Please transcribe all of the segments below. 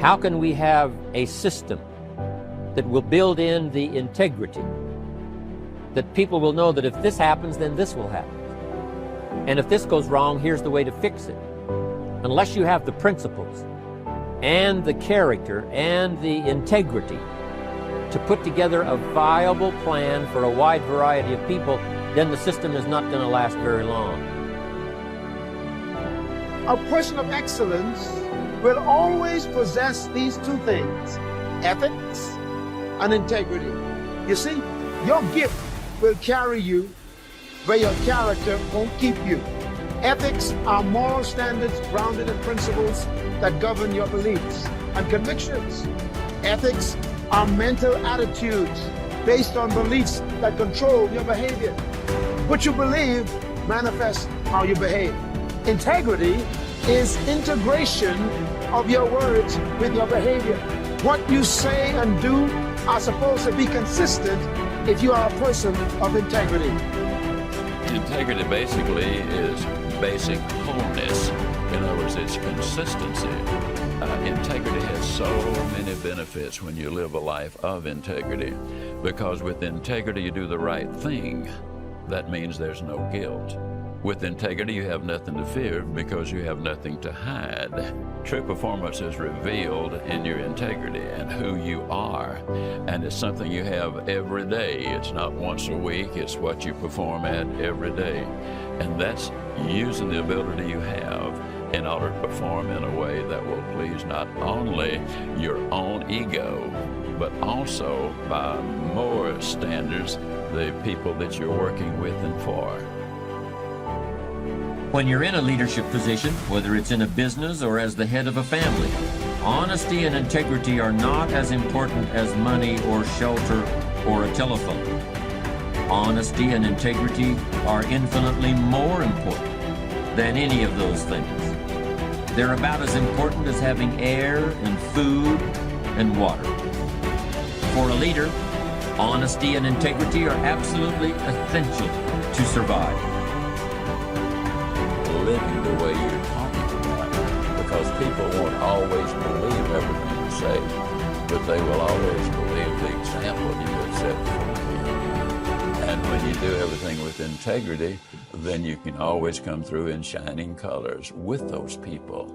How can we have a system that will build in the integrity, that people will know that if this happens, then this will happen. And if this goes wrong, here's the way to fix it. Unless you have the principles and the character and the integrity to put together a viable plan for a wide variety of people, then the system is not going to last very long. A person of excellence will always possess these two things, ethics and integrity. You see, your gift will carry you where your character won't keep you. Ethics are moral standards grounded in principles that govern your beliefs and convictions. Ethics are mental attitudes based on beliefs that control your behavior. What you believe manifests how you behave. Integrity is integration of your words with your behavior. What you say and do are supposed to be consistent if you are a person of integrity. Integrity basically is basic wholeness. In other words, it's consistency. Integrity has so many benefits when you live a life of integrity, because with integrity you do the right thing. That means there's no guilt. With integrity you have nothing to fear because you have nothing to hide. True performance is revealed in your integrity and who you are, and it's something you have every day. It's not once a week, it's what you perform at every day. And that's using the ability you have in order to perform in a way that will please not only your own ego, but also by more standards, the people that you're working with and for. When you're in a leadership position, whether it's in a business or as the head of a family, honesty and integrity are not as important as money or shelter or a telephone. Honesty and integrity are infinitely more important than any of those things. They're about as important as having air and food and water. For a leader, honesty and integrity are absolutely essential to survive. Living the way you're talking about, because people won't always believe everything you say, but they will always believe the example you have set for them. And when you do everything with integrity, then you can always come through in shining colors with those people.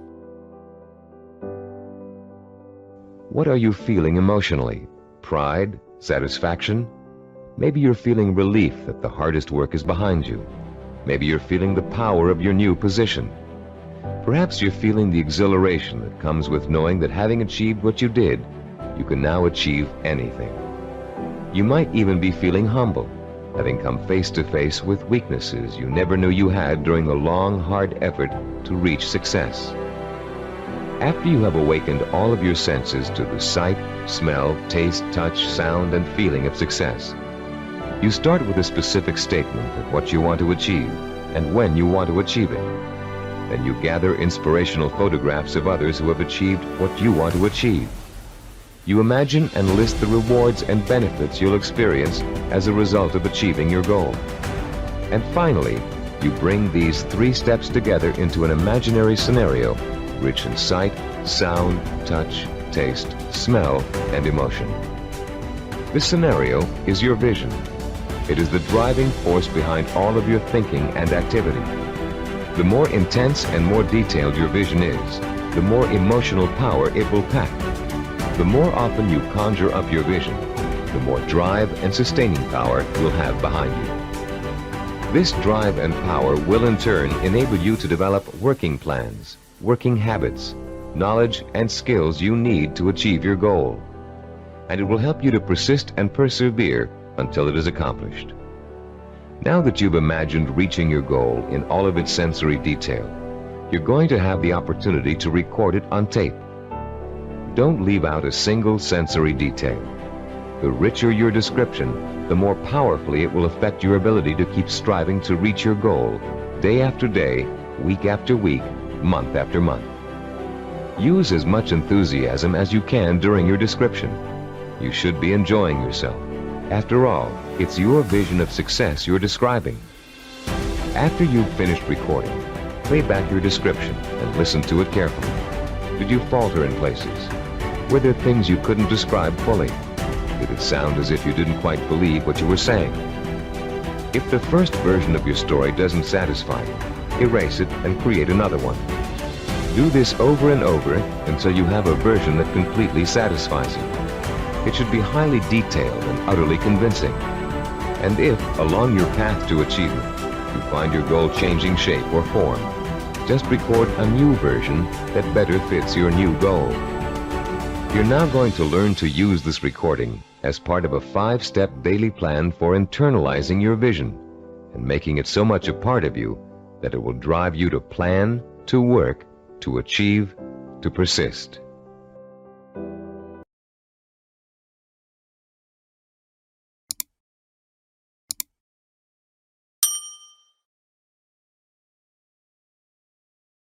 What are you feeling emotionally? Pride? Satisfaction? Maybe you're feeling relief that the hardest work is behind you. Maybe you're feeling the power of your new position. Perhaps you're feeling the exhilaration that comes with knowing that having achieved what you did, you can now achieve anything. You might even be feeling humble, having come face to face with weaknesses you never knew you had during the long, hard effort to reach success. After you have awakened all of your senses to the sight, smell, taste, touch, sound, and feeling of success, you start with a specific statement of what you want to achieve and when you want to achieve it. Then you gather inspirational photographs of others who have achieved what you want to achieve. You imagine and list the rewards and benefits you'll experience as a result of achieving your goal. And finally, you bring these 3 steps together into an imaginary scenario rich in sight, sound, touch, taste, smell, and emotion. This scenario is your vision. It is the driving force behind all of your thinking and activity. The more intense and more detailed your vision is, the more emotional power it will pack. The more often you conjure up your vision, the more drive and sustaining power you'll have behind you. This drive and power will in turn enable you to develop working plans, working habits, knowledge and skills you need to achieve your goal. And it will help you to persist and persevere until it is accomplished. Now that you've imagined reaching your goal in all of its sensory detail, you're going to have the opportunity to record it on tape. Don't leave out a single sensory detail. The richer your description, the more powerfully it will affect your ability to keep striving to reach your goal, day after day, week after week, month after month. Use as much enthusiasm as you can during your description. You should be enjoying yourself. After all, it's your vision of success you're describing. After you've finished recording, play back your description and listen to it carefully. Did you falter in places? Were there things you couldn't describe fully? Did it sound as if you didn't quite believe what you were saying? If the first version of your story doesn't satisfy you, erase it and create another one. Do this over and over until you have a version that completely satisfies you. It should be highly detailed and utterly convincing. And if, along your path to achievement, you find your goal changing shape or form, just record a new version that better fits your new goal. You're now going to learn to use this recording as part of a 5-step daily plan for internalizing your vision and making it so much a part of you that it will drive you to plan, to work, to achieve, to persist.